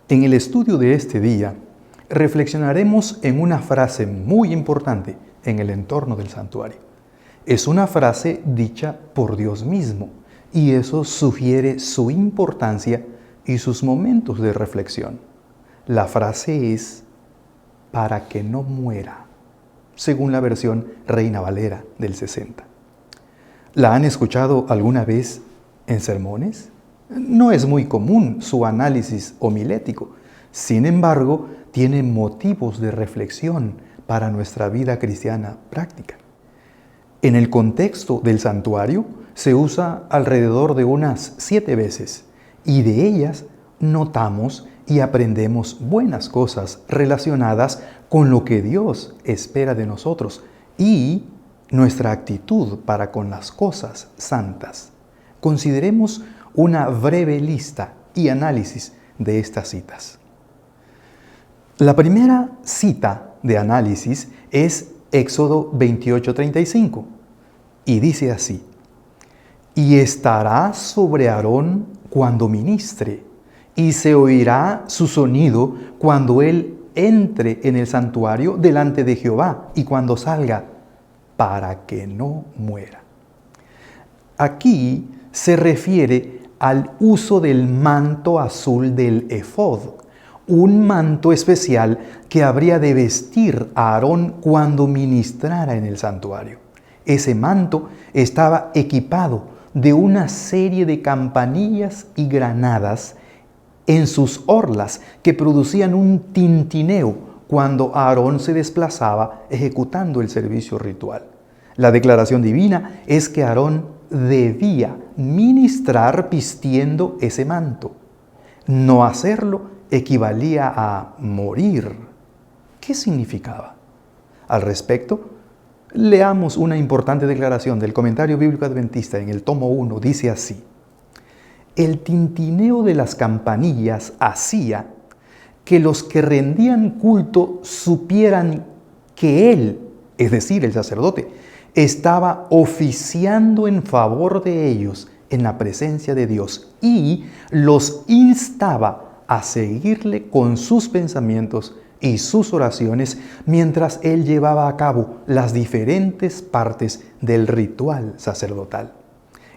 En el estudio de este día, reflexionaremos en una frase muy importante en el entorno del santuario. Es una frase dicha por Dios mismo y eso sugiere su importancia y sus momentos de reflexión. La frase es para que no muera, según la versión Reina Valera del 60. ¿La han escuchado alguna vez en sermones? No es muy común su análisis homilético. Sin embargo, tiene motivos de reflexión para nuestra vida cristiana práctica. En el contexto del santuario se usa alrededor de unas 7 veces y de ellas notamos y aprendemos buenas cosas relacionadas con lo que Dios espera de nosotros y nuestra actitud para con las cosas santas. Consideremos una breve lista y análisis de estas citas. La primera cita de análisis es Éxodo 28:35 y dice así: y estará sobre Aarón cuando ministre, y se oirá su sonido cuando él entre en el santuario delante de Jehová y cuando salga, para que no muera. Aquí se refiere al uso del manto azul del efod, un manto especial que habría de vestir a Aarón cuando ministrara en el santuario. Ese manto estaba equipado de una serie de campanillas y granadas en sus orlas que producían un tintineo cuando Aarón se desplazaba ejecutando el servicio ritual. La declaración divina es que Aarón debía ministrar vistiendo ese manto. No hacerlo equivalía a morir. ¿Qué significaba? Al respecto, leamos una importante declaración del Comentario Bíblico Adventista en el tomo 1. Dice así: el tintineo de las campanillas hacía que los que rendían culto supieran que él, es decir, el sacerdote, estaba oficiando en favor de ellos en la presencia de Dios y los instaba a seguirle con sus pensamientos y sus oraciones mientras él llevaba a cabo las diferentes partes del ritual sacerdotal.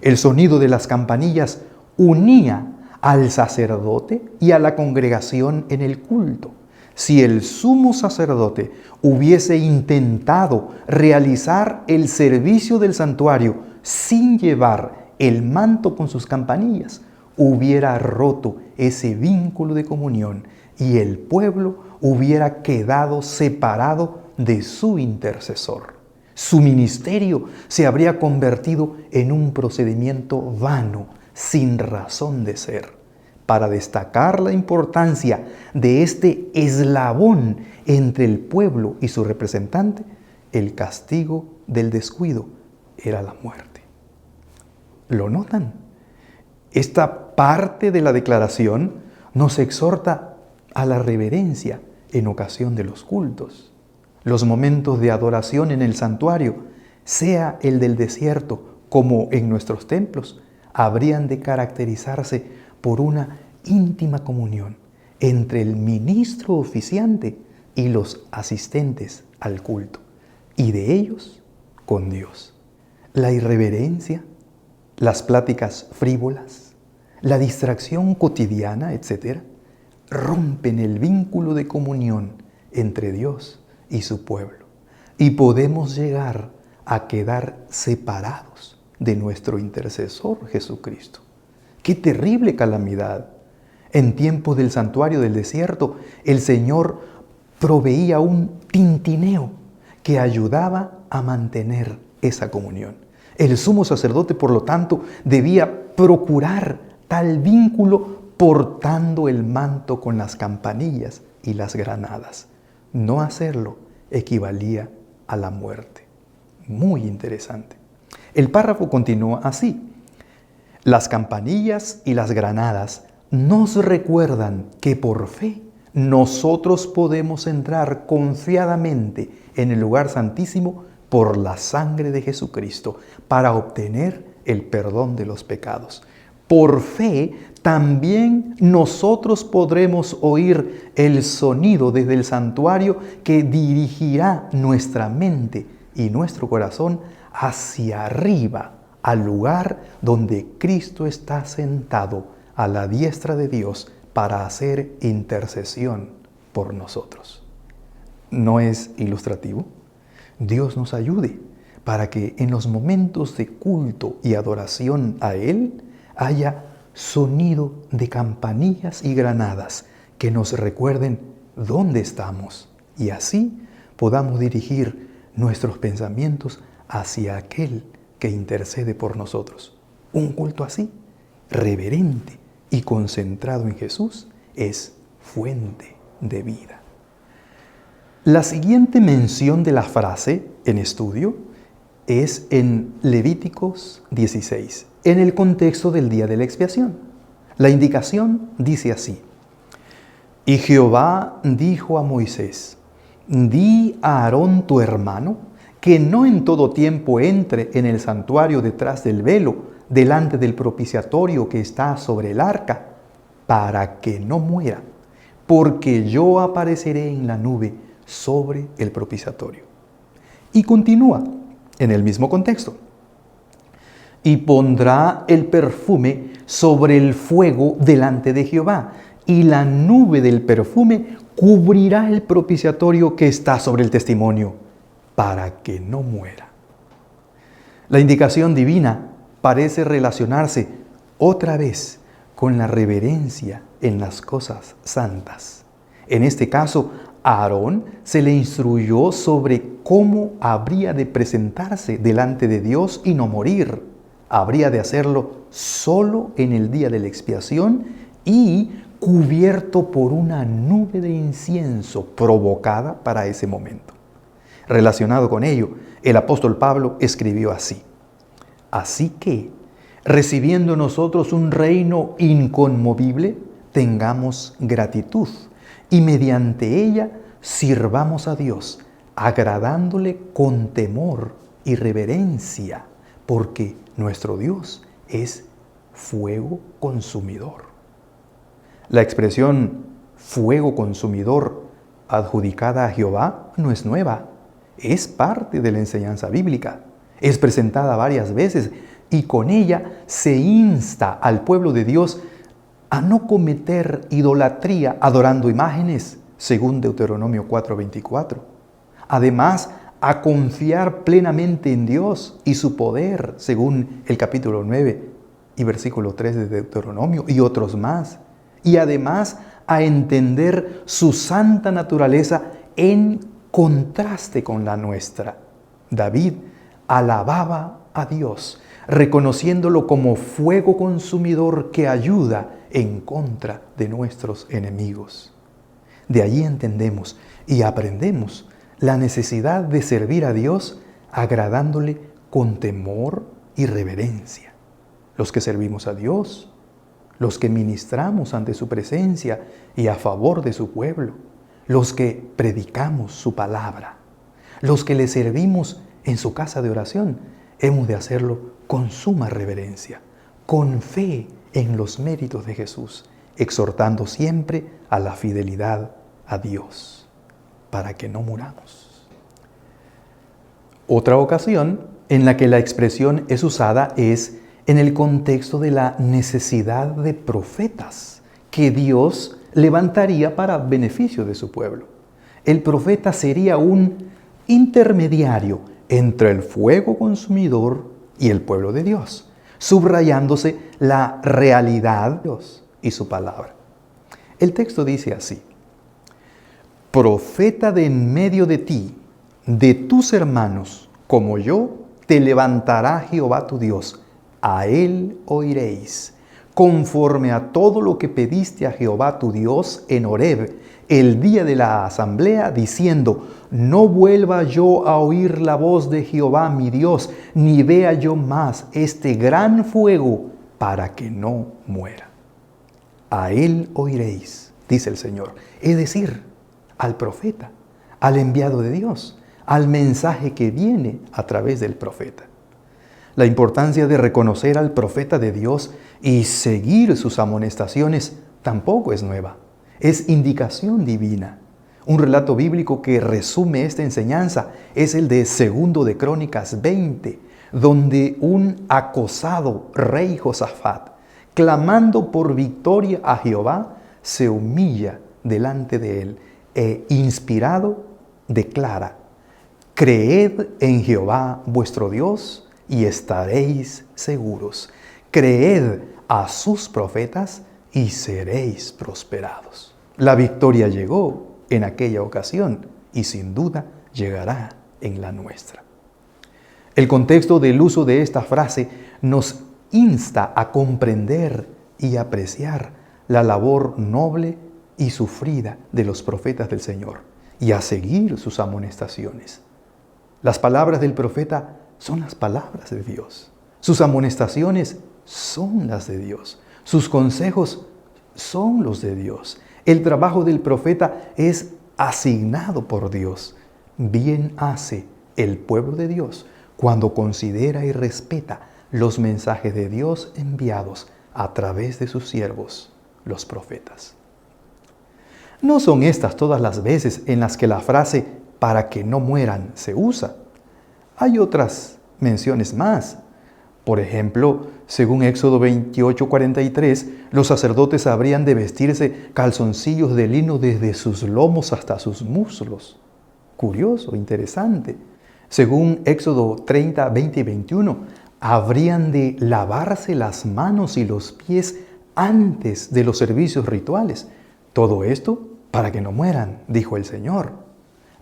El sonido de las campanillas unía al sacerdote y a la congregación en el culto. Si el sumo sacerdote hubiese intentado realizar el servicio del santuario sin llevar el manto con sus campanillas, hubiera roto ese vínculo de comunión y el pueblo hubiera quedado separado de su intercesor. Su ministerio se habría convertido en un procedimiento vano, sin razón de ser. Para destacar la importancia de este eslabón entre el pueblo y su representante, el castigo del descuido era la muerte. ¿Lo notan? Esta parte de la declaración nos exhorta a la reverencia en ocasión de los cultos. Los momentos de adoración en el santuario, sea el del desierto como en nuestros templos, habrían de caracterizarse por una íntima comunión entre el ministro oficiante y los asistentes al culto, y de ellos con Dios. La irreverencia, las pláticas frívolas, la distracción cotidiana, etc., rompen el vínculo de comunión entre Dios y su pueblo, y podemos llegar a quedar separados de nuestro intercesor Jesucristo. ¡Qué terrible calamidad! En tiempos del santuario del desierto, el Señor proveía un tintineo que ayudaba a mantener esa comunión. El sumo sacerdote, por lo tanto, debía procurar tal vínculo portando el manto con las campanillas y las granadas. No hacerlo equivalía a la muerte. Muy interesante. El párrafo continúa así: las campanillas y las granadas nos recuerdan que por fe nosotros podemos entrar confiadamente en el lugar santísimo por la sangre de Jesucristo para obtener el perdón de los pecados. Por fe, también nosotros podremos oír el sonido desde el santuario que dirigirá nuestra mente y nuestro corazón hacia arriba, al lugar donde Cristo está sentado a la diestra de Dios para hacer intercesión por nosotros. ¿No es ilustrativo? Dios nos ayude para que en los momentos de culto y adoración a Él haya sonido de campanillas y granadas que nos recuerden dónde estamos y así podamos dirigir nuestros pensamientos hacia aquel que intercede por nosotros. Un culto así, reverente y concentrado en Jesús, es fuente de vida. La siguiente mención de la frase en estudio es en Levíticos 16, en el contexto del día de la expiación. La indicación dice así: Y Jehová dijo a Moisés, di a Aarón tu hermano, que no en todo tiempo entre en el santuario detrás del velo, delante del propiciatorio que está sobre el arca, para que no muera, porque yo apareceré en la nube sobre el propiciatorio. Y continúa en el mismo contexto. Y pondrá el perfume sobre el fuego delante de Jehová, y la nube del perfume cubrirá el propiciatorio que está sobre el testimonio, para que no muera. La indicación divina parece relacionarse otra vez con la reverencia en las cosas santas. En este caso, a Aarón se le instruyó sobre cómo habría de presentarse delante de Dios y no morir. Habría de hacerlo solo en el día de la expiación y cubierto por una nube de incienso provocada para ese momento. Relacionado con ello, el apóstol Pablo escribió así: Así que, recibiendo nosotros un reino inconmovible, tengamos gratitud y mediante ella sirvamos a Dios, agradándole con temor y reverencia, porque nuestro Dios es fuego consumidor. La expresión fuego consumidor adjudicada a Jehová no es nueva, es parte de la enseñanza bíblica. Es presentada varias veces y con ella se insta al pueblo de Dios a no cometer idolatría adorando imágenes, según Deuteronomio 4:24. Además, a confiar plenamente en Dios y su poder, según el capítulo 9 y versículo 3 de Deuteronomio y otros más. Y además, a entender su santa naturaleza en contraste con la nuestra. David alababa a Dios, reconociéndolo como fuego consumidor que ayuda en contra de nuestros enemigos. De allí entendemos y aprendemos la necesidad de servir a Dios agradándole con temor y reverencia. Los que servimos a Dios, los que ministramos ante su presencia y a favor de su pueblo, los que predicamos su palabra, los que le servimos en su casa de oración, hemos de hacerlo con suma reverencia, con fe en los méritos de Jesús, exhortando siempre a la fidelidad a Dios, para que no muramos. Otra ocasión en la que la expresión es usada es en el contexto de la necesidad de profetas que Dios levantaría para beneficio de su pueblo. El profeta sería un intermediario entre el fuego consumidor y el pueblo de Dios, subrayándose la realidad de Dios y su palabra. El texto dice así: Profeta de en medio de ti, de tus hermanos, como yo, te levantará Jehová tu Dios. A él oiréis, conforme a todo lo que pediste a Jehová tu Dios en Horeb, el día de la asamblea, diciendo: no vuelva yo a oír la voz de Jehová mi Dios, ni vea yo más este gran fuego, para que no muera. A él oiréis, dice el Señor, es decir, al profeta, al enviado de Dios, al mensaje que viene a través del profeta. La importancia de reconocer al profeta de Dios y seguir sus amonestaciones tampoco es nueva. Es indicación divina. Un relato bíblico que resume esta enseñanza es el de 2 de Crónicas 20, donde un acosado rey Josafat, clamando por victoria a Jehová, se humilla delante de él e inspirado declara: creed en Jehová vuestro Dios y estaréis seguros. Creed a sus profetas y seréis prosperados. La victoria llegó en aquella ocasión y sin duda llegará en la nuestra. El contexto del uso de esta frase nos insta a comprender y apreciar la labor noble y sufrida de los profetas del Señor y a seguir sus amonestaciones. Las palabras del profeta son las palabras de Dios. Sus amonestaciones son las de Dios. Sus consejos son los de Dios. El trabajo del profeta es asignado por Dios. Bien hace el pueblo de Dios cuando considera y respeta los mensajes de Dios enviados a través de sus siervos, los profetas. No son estas todas las veces en las que la frase "para que no mueran" se usa. Hay otras menciones más. Por ejemplo, según Éxodo 28:43, los sacerdotes habrían de vestirse calzoncillos de lino desde sus lomos hasta sus muslos. Curioso, interesante. Según Éxodo 30, 20 y 21, habrían de lavarse las manos y los pies antes de los servicios rituales. Todo esto para que no mueran, dijo el Señor.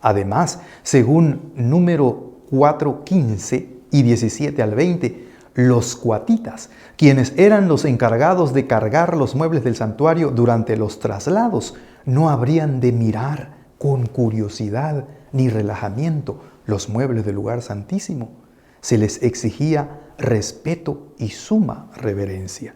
Además, según Número 4:15 y 17 al 20, los coatitas, quienes eran los encargados de cargar los muebles del santuario durante los traslados, no habrían de mirar con curiosidad ni relajamiento los muebles del lugar santísimo. Se les exigía respeto y suma reverencia.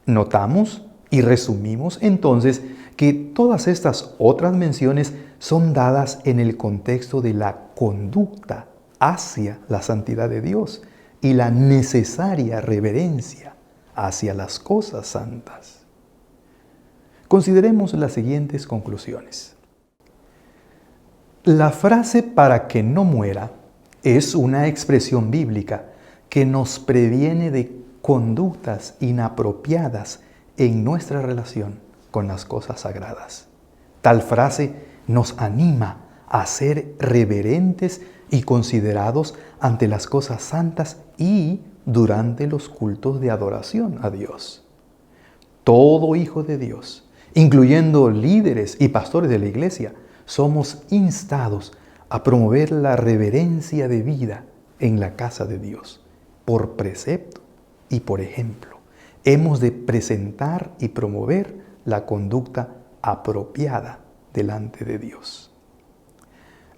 Notamos y resumimos entonces que todas estas otras menciones son dadas en el contexto de la conducta hacia la santidad de Dios y la necesaria reverencia hacia las cosas santas. Consideremos las siguientes conclusiones. La frase "para que no muera" es una expresión bíblica que nos previene de conductas inapropiadas en nuestra relación con las cosas sagradas. Tal frase nos anima a ser reverentes y considerados ante las cosas santas y durante los cultos de adoración a Dios. Todo hijo de Dios, incluyendo líderes y pastores de la iglesia, somos instados a promover la reverencia de vida en la casa de Dios, por precepto y por ejemplo. Hemos de presentar y promover la conducta apropiada delante de Dios.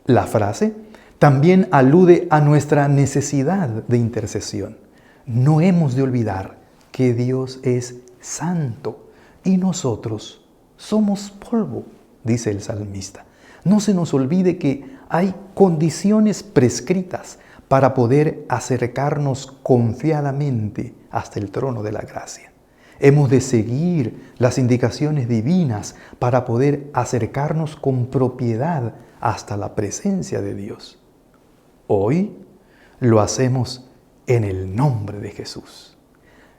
La frase también alude a nuestra necesidad de intercesión. No hemos de olvidar que Dios es santo y nosotros somos polvo, dice el salmista. No se nos olvide que hay condiciones prescritas para poder acercarnos confiadamente hasta el trono de la gracia. Hemos de seguir las indicaciones divinas para poder acercarnos con propiedad hasta la presencia de Dios. Hoy lo hacemos en el nombre de Jesús.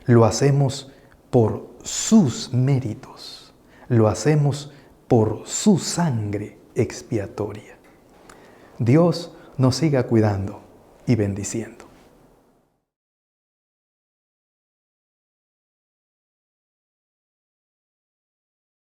Lo hacemos por sus méritos. Lo hacemos por su sangre expiatoria. Dios nos siga cuidando y bendiciendo.